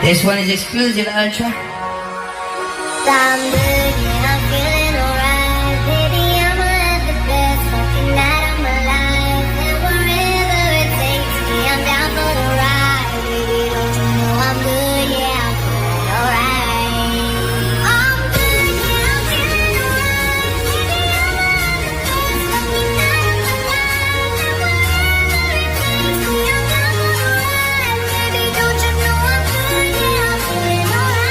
This one is exclusive ultra. I'm good, yeah, I'm feeling alright. Baby, I'ma have the best fucking night of my life. And wherever it takes me, I'm down for the ride. Baby, don't you know I'm good, yeah, I'm feeling alright. I'm good, yeah, I'm feeling alright. Baby, I'ma have the best fucking night of my life. And wherever it takes me, I'm down for the ride. Baby, don't you know I'm good, yeah, I'm feeling alright.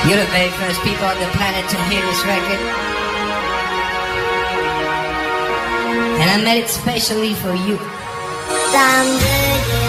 You're the very first people on the planet to hear this record. And I made it specially for you. I'm good, yeah.